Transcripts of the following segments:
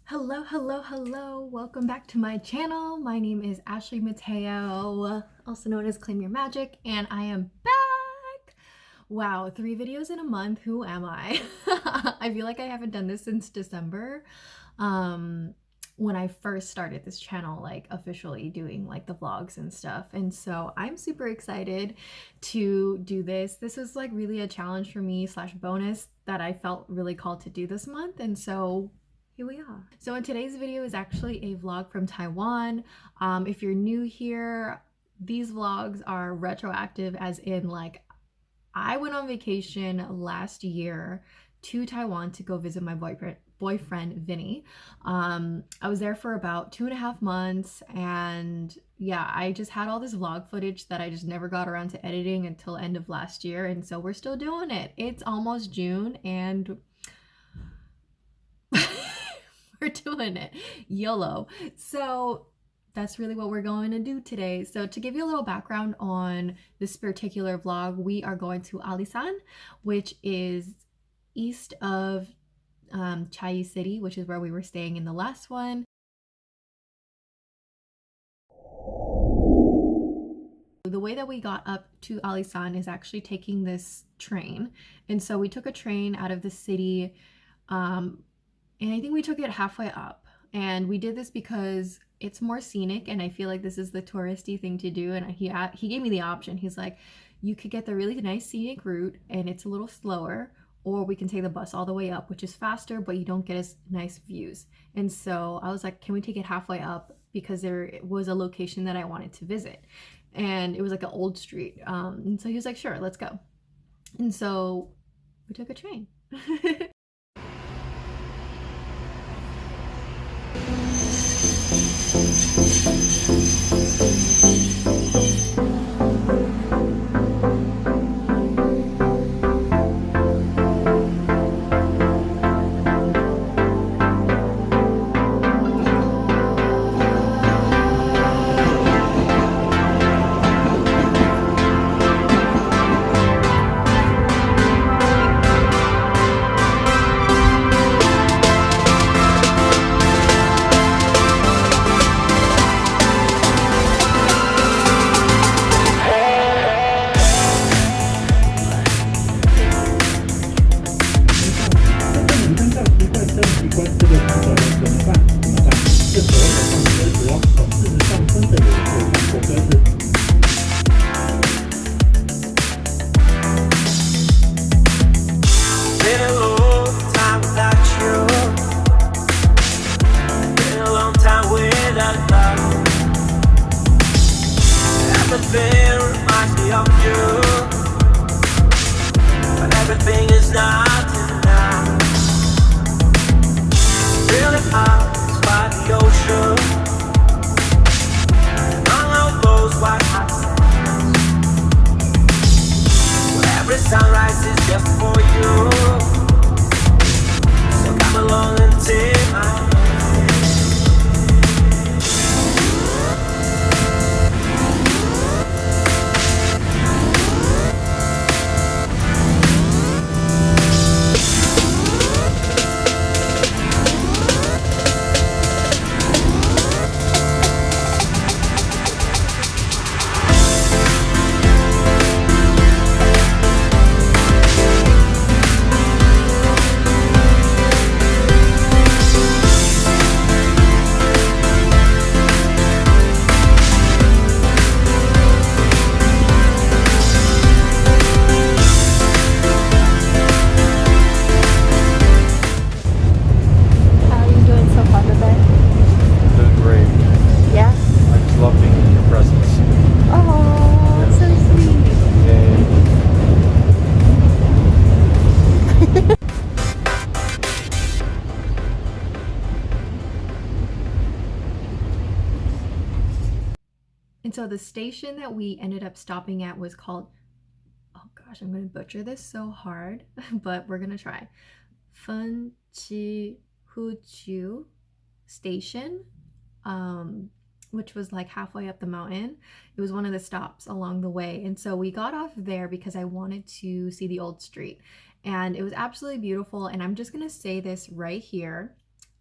Hello, hello, hello. Welcome back to my channel. My name is Ashley Mateo, also known as Claim Your Magic, and I am back. Wow, 3 videos in a month. Who am I? I feel like I haven't done this since December. When I first started this channel, like officially doing like the vlogs and stuff. And so I'm super excited to do this. This was like really a challenge for me / bonus that I felt really called to do this month. And so here we are. So in today's video is actually a vlog from Taiwan. If you're new here, these vlogs are retroactive, as in like I went on vacation last year to Taiwan to go visit my boyfriend Vinny. I was there for about 2.5 months, and yeah, I just had all this vlog footage that I just never got around to editing until end of last year, and so we're still doing it. It's almost June and we're doing it. YOLO. So that's really what we're going to do today. So to give you a little background on this particular vlog, we are going to Alishan, which is east of Chiayi City, which is where we were staying in the last one. The way that we got up to Alishan is actually taking this train. And so we took a train out of the city, and I think we took it halfway up. And we did this because it's more scenic, and I feel like this is the touristy thing to do. And he gave me the option. He's like, you could get the really nice scenic route and it's a little slower, or we can take the bus all the way up, which is faster, but you don't get as nice views. And so I was like, can we take it halfway up? Because there was a location that I wanted to visit, and it was like an old street. And so he was like, sure, let's go. And so we took a train. Sunrise is just for you, so come along and take my hand. And so the station that we ended up stopping at was called, oh gosh, I'm going to butcher this so hard, but we're going to try. Fun Chi Hu Chu Station, which was like halfway up the mountain. It was one of the stops along the way. And so we got off there because I wanted to see the old street. And it was absolutely beautiful. And I'm just going to say this right here.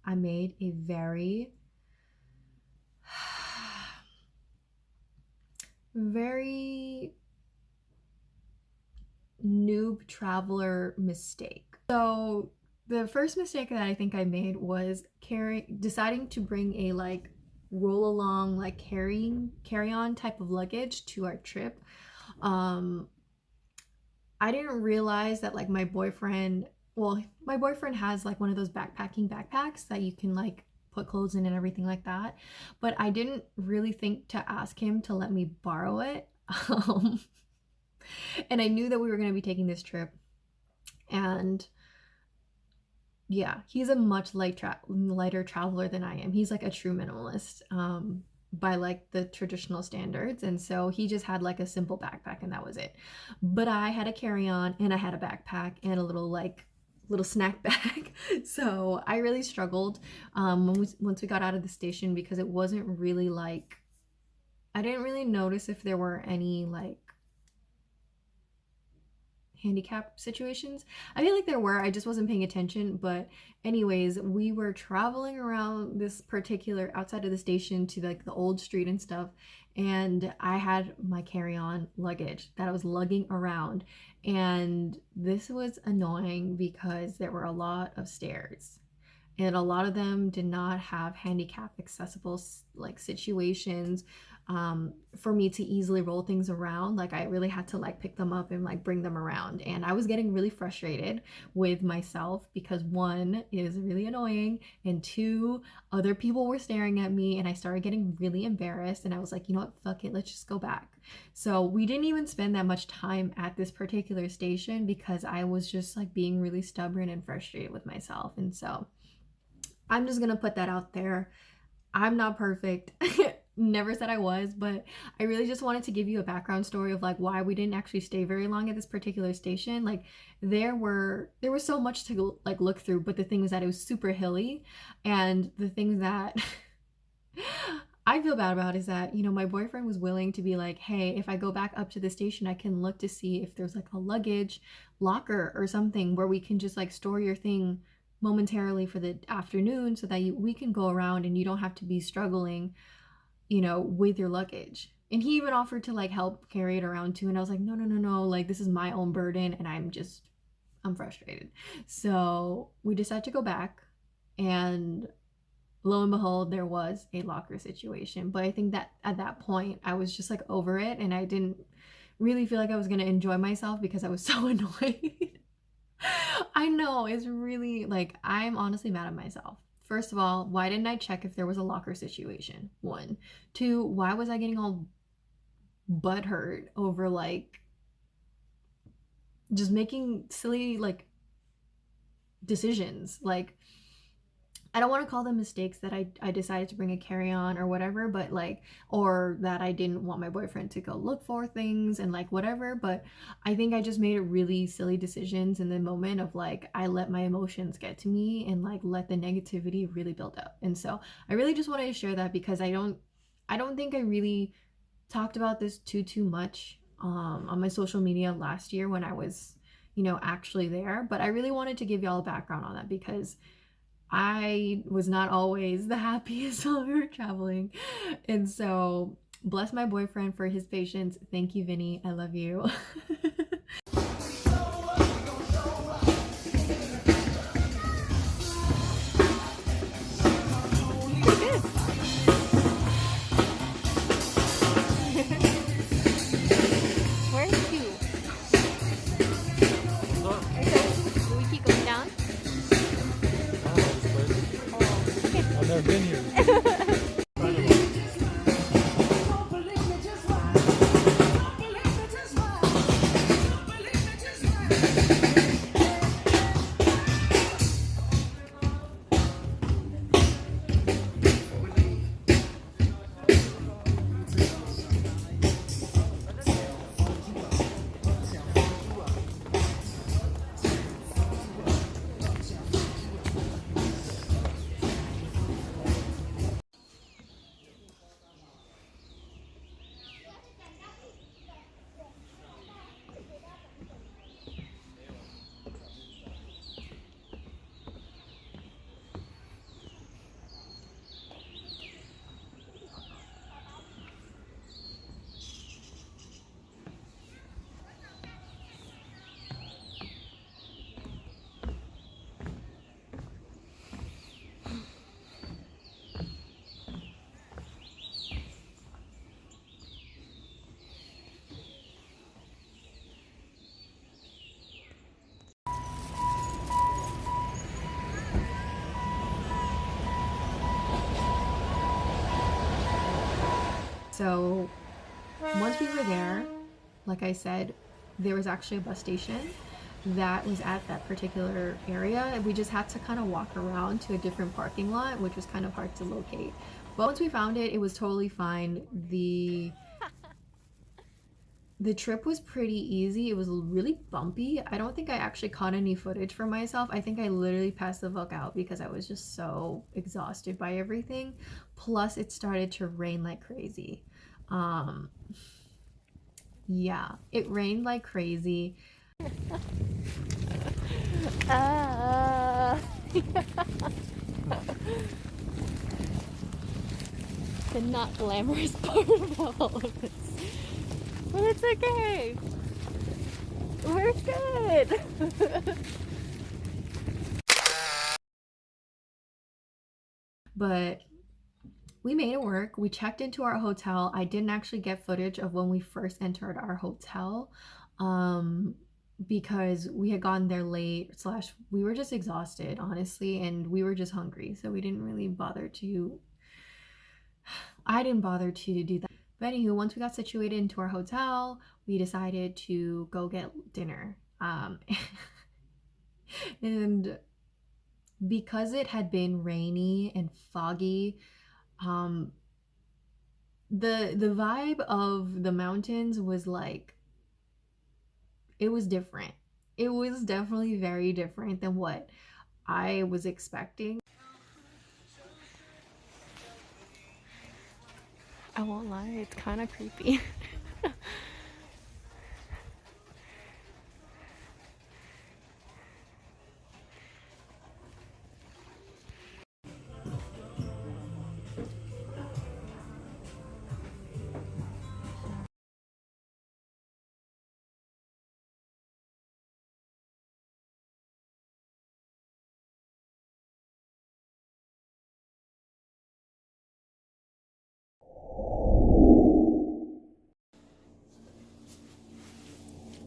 I made a very, very noob traveler mistake. So the first mistake that I think I made was deciding to bring a like roll along, like carry on type of luggage to our trip. I didn't realize that like my boyfriend has like one of those backpacking backpacks that you can like put clothes in and everything like that, but I didn't really think to ask him to let me borrow it. And I knew that we were going to be taking this trip, and yeah, he's a much lighter traveler than I am. He's like a true minimalist, by like the traditional standards, and so he just had like a simple backpack and that was it. But I had a carry-on and I had a backpack and a little snack bag. So I really struggled once we got out of the station, because it wasn't really like, I didn't really notice if there were any like handicap situations. I feel like there were, I just wasn't paying attention. But anyways, we were traveling around this particular outside of the station to like the old street and stuff, and I had my carry-on luggage that I was lugging around, and this was annoying because there were a lot of stairs and a lot of them did not have handicap accessible like situations for me to easily roll things around. Like I really had to like pick them up and like bring them around, and I was getting really frustrated with myself because one, it was really annoying, and two, other people were staring at me, and I started getting really embarrassed, and I was like, you know what, fuck it, let's just go back. So we didn't even spend that much time at this particular station because I was just like being really stubborn and frustrated with myself. And so I'm just gonna put that out there. I'm not perfect. Never said I was, but I really just wanted to give you a background story of like why we didn't actually stay very long at this particular station. Like there was so much to like look through, but the thing was that it was super hilly, and the thing that I feel bad about is that, you know, my boyfriend was willing to be like, hey, if I go back up to the station, I can look to see if there's like a luggage locker or something where we can just like store your thing momentarily for the afternoon so that we can go around and you don't have to be struggling, you know, with your luggage. And he even offered to like help carry it around too, and I was like, no, like this is my own burden and I'm frustrated. So we decided to go back, and lo and behold, there was a locker situation. But I think that at that point I was just like over it, and I didn't really feel like I was gonna enjoy myself because I was so annoyed. I know, it's really like, I'm honestly mad at myself. First of all, why didn't I check if there was a locker situation? One. Two, why was I getting all butthurt over like just making silly like decisions? Like, I don't want to call them mistakes that I decided to bring a carry-on or whatever, but like, or that I didn't want my boyfriend to go look for things and like whatever, but I think I just made really silly decisions in the moment of like, I let my emotions get to me and like let the negativity really build up. And so I really just wanted to share that because I don't think I really talked about this too much on my social media last year when I was, you know, actually there. But I really wanted to give y'all a background on that because I was not always the happiest while we were traveling. And so bless my boyfriend for his patience. Thank you, Vinny. I love you. Where's you? Do we keep going down? I've never been here. So once we were there, like I said, there was actually a bus station that was at that particular area, and we just had to kind of walk around to a different parking lot, which was kind of hard to locate. But once we found it, it was totally fine. The trip was pretty easy. It was really bumpy. I don't think I actually caught any footage for myself. I think I literally passed the fuck out because I was just so exhausted by everything. Plus, it started to rain like crazy. Yeah, it rained like crazy. The not glamorous part of all of this. But it's okay. We're good. But we made it work. We checked into our hotel. I didn't actually get footage of when we first entered our hotel because we had gotten there late, slash we were just exhausted, honestly, and we were just hungry. So we didn't really bother to, I didn't bother to do that. But anywho, once we got situated into our hotel, we decided to go get dinner. And because it had been rainy and foggy, the vibe of the mountains was like, it was different. It was definitely very different than what I was expecting. I won't lie, it's kind of creepy.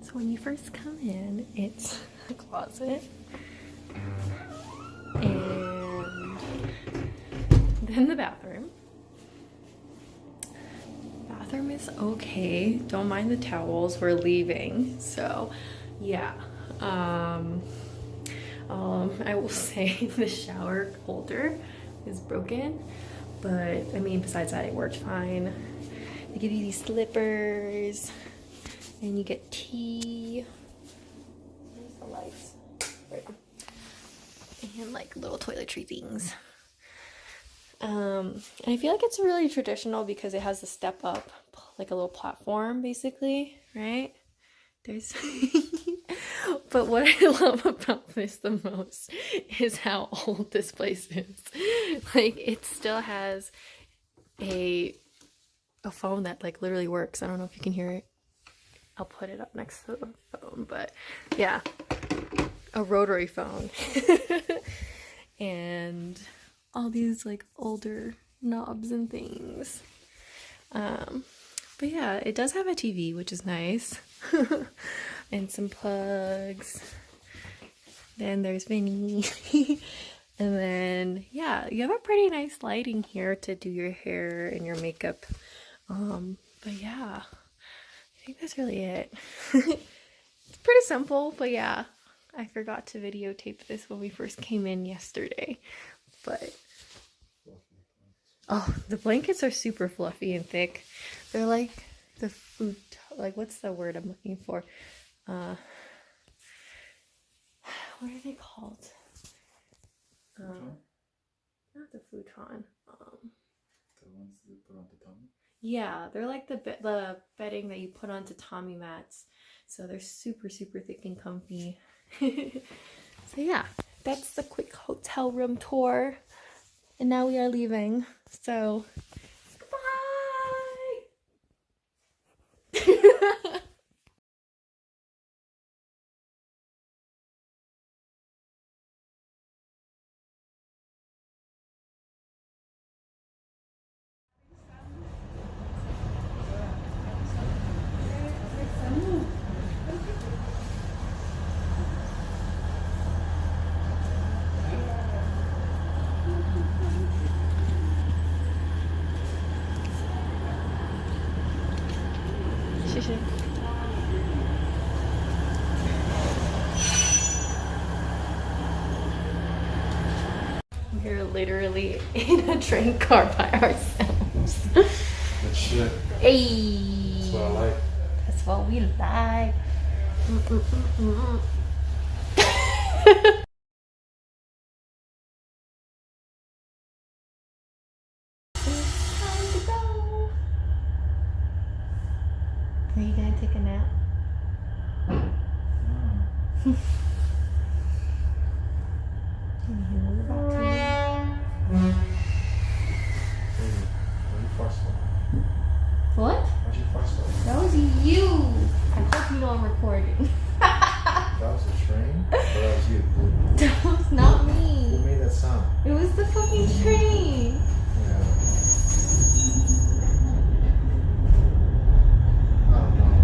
So when you first come in, it's a closet. And then the bathroom. Bathroom is okay. Don't mind the towels. We're leaving. So yeah. I will say the shower holder is broken. But I mean, besides that, it worked fine. They give you these slippers. And you get tea. Where's the lights? Right. And like little toiletry things. And I feel like it's really traditional because it has the step up, like a little platform basically, right? There's but what I love about this the most is how old this place is. Like it still has a phone that like literally works. I don't know if you can hear it. I'll put it up next to the phone, but yeah, a rotary phone. And all these like older knobs and things. But yeah, it does have a TV, which is nice. And some plugs. Then there's Vinny. And then, yeah, you have a pretty nice lighting here to do your hair and your makeup. But yeah. I think that's really it. It's pretty simple, but yeah, I forgot to videotape this when we first came in yesterday. But oh, the blankets are super fluffy and thick. They're like the food, like what's the word I'm looking for? What are they called? Not the futon. The ones you put on the tummy? Yeah, they're like the bedding that you put on tatami mats. So they're super, super thick and comfy. So yeah, that's the quick hotel room tour. And now we are leaving. So, goodbye! literally in a train car by ourselves. Good shit. Hey, That's what I like. that's what we like. It's time to go. Are you gonna take a nap? Anywho, we're about to. What? Why'd you fuss with? That was you. I hope you know I'm recording. That was a train? Or that was you? That was not Who me. made that sound? It was the fucking train. Yeah. I don't know.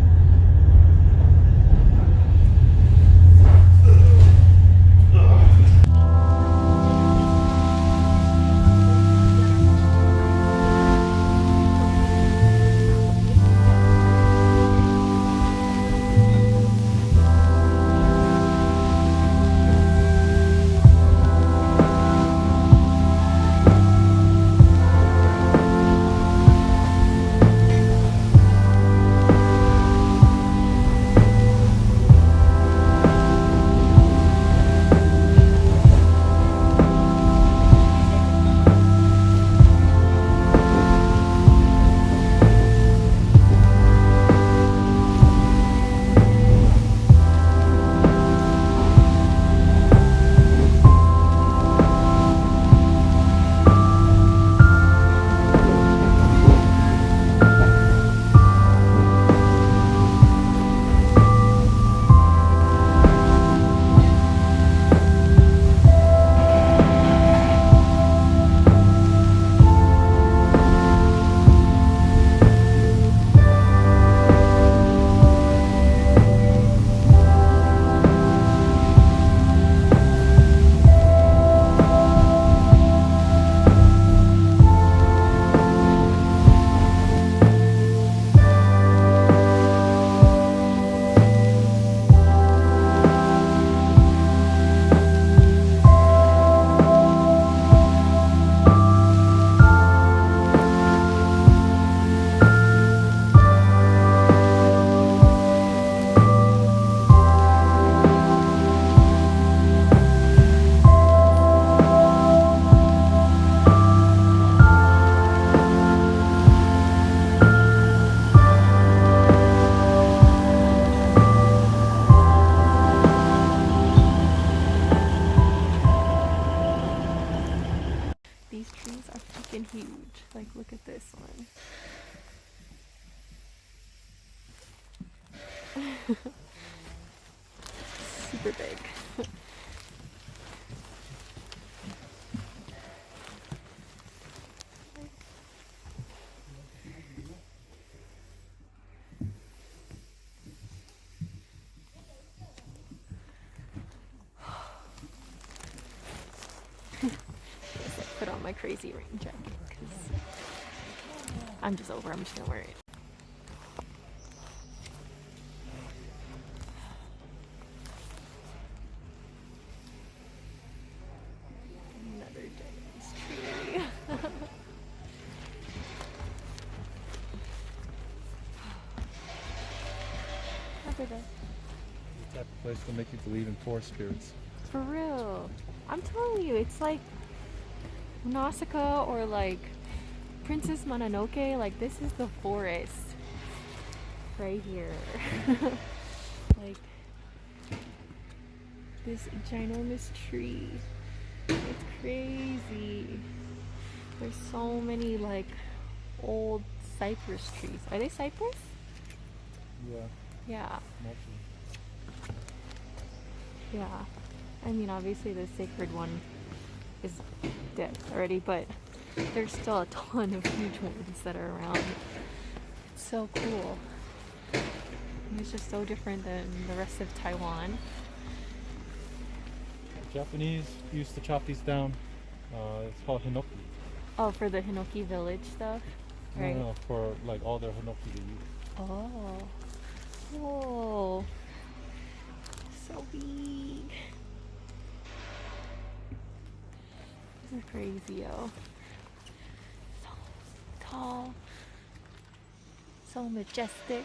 These trees are fucking huge. Like, look at this one. Super big. Just like put on my crazy rain jacket because I'm just gonna wear it. Another giant tree. The type of place to make you believe in forest spirits. For real. I'm telling you, it's like Nausicaa or like Princess Mononoke. Like, this is the forest right here. Like, this ginormous tree. It's crazy. There's so many like old cypress trees. Are they cypress? Yeah, Yeah. multiple. Yeah. I mean, obviously the sacred one is dead already, but there's still a ton of huge ones that are around. It's so cool. And it's just so different than the rest of Taiwan. Japanese used to chop these down. It's called hinoki. Oh, for the Hinoki village stuff? Right. No, for like all their hinoki they use. Oh. Whoa. So big. This is crazy, yo. So tall, so majestic.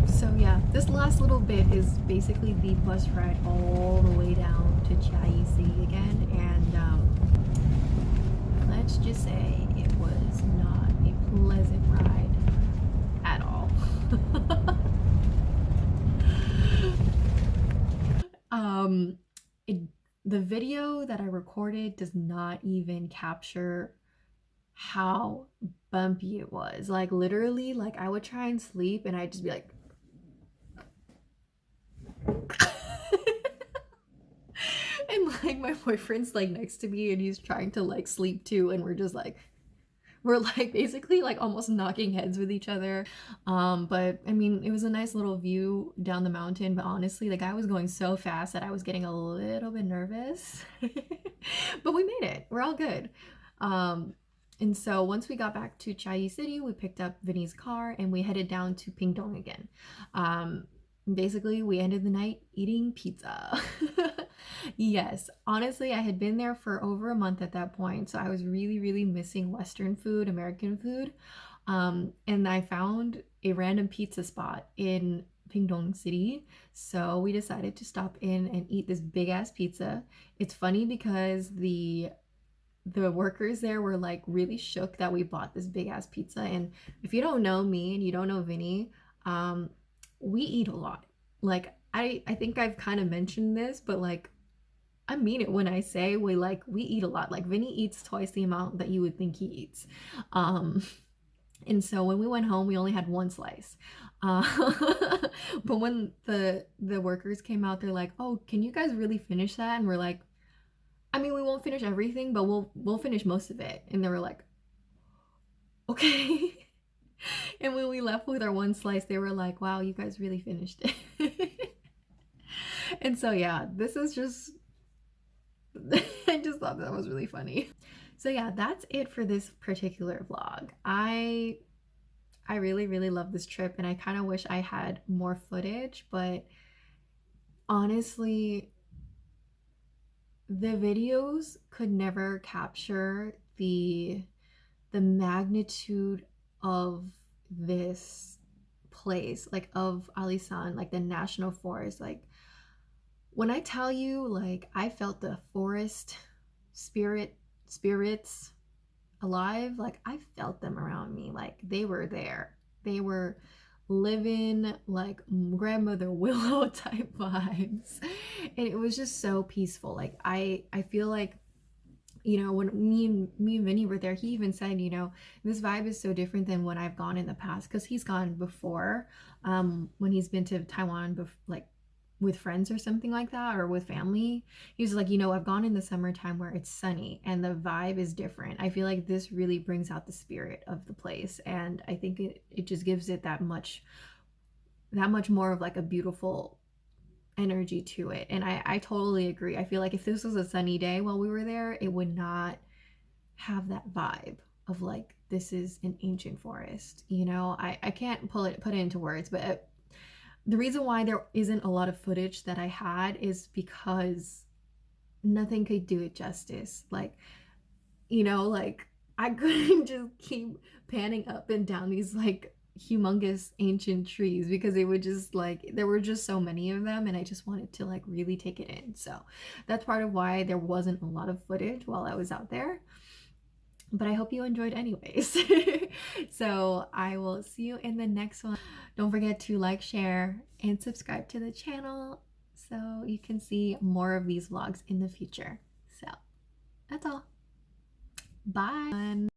So yeah, this last little bit is basically the bus ride all the way down to Chiayi City again, and let's just say it was not a pleasant ride at all. it, the video that I recorded does not even capture how bumpy it was. Like literally, like I would try and sleep and I'd just be like and like my boyfriend's like next to me and he's trying to like sleep too, and we're like basically like almost knocking heads with each other. But I mean, it was a nice little view down the mountain, but honestly the guy was going so fast that I was getting a little bit nervous. But we made it, we're all good. And so once we got back to Chiayi City, we picked up Vinny's car and we headed down to Pingdong again. Basically we ended the night eating pizza. Yes, honestly, I had been there for over a month at that point, so I was really missing Western food, American food. And I found a random pizza spot in Pingdong City, so we decided to stop in and eat this big ass pizza. It's funny because the workers there were like really shook that we bought this big ass pizza. And if you don't know me and you don't know Vinny, we eat a lot. Like I think I've kind of mentioned this, but like I mean it when I say we eat a lot. Like Vinny eats twice the amount that you would think he eats. And so when we went home, we only had one slice. But when the workers came out, they're like, "Oh, can you guys really finish that?" And we're like, "I mean, we won't finish everything, but we'll finish most of it." And they were like, "Okay." And when we left with our one slice, they were like, "Wow, you guys really finished it." And so yeah, this is just I just thought that was really funny. So yeah, that's it for this particular vlog. I really love this trip and I kind of wish I had more footage, but honestly, the videos could never capture the magnitude of this place, like of Alishan, like the national forest. Like when I tell you, like I felt the forest spirits alive, like I felt them around me, like they were there, they were living like grandmother Willow type vibes, and it was just so peaceful. Like I feel like, you know, when me and Vinny were there, he even said, you know, this vibe is so different than when I've gone in the past, because he's gone before, when he's been to Taiwan, like with friends or something like that, or with family. He was like, you know, I've gone in the summertime where it's sunny and the vibe is different. I feel like this really brings out the spirit of the place, and I think it just gives it that much more of like a beautiful energy to it. And I totally agree. I feel like if this was a sunny day while we were there, it would not have that vibe of like this is an ancient forest. You know, I can't put it into words, but the reason why there isn't a lot of footage that I had is because nothing could do it justice. Like, you know, like I couldn't just keep panning up and down these like humongous ancient trees, because it would just like there were just so many of them and I just wanted to like really take it in. So that's part of why there wasn't a lot of footage while I was out there. but I hope you enjoyed anyways. So I will see you in the next one. Don't forget to like, share, and subscribe to the channel so you can see more of these vlogs in the future. So that's all. Bye.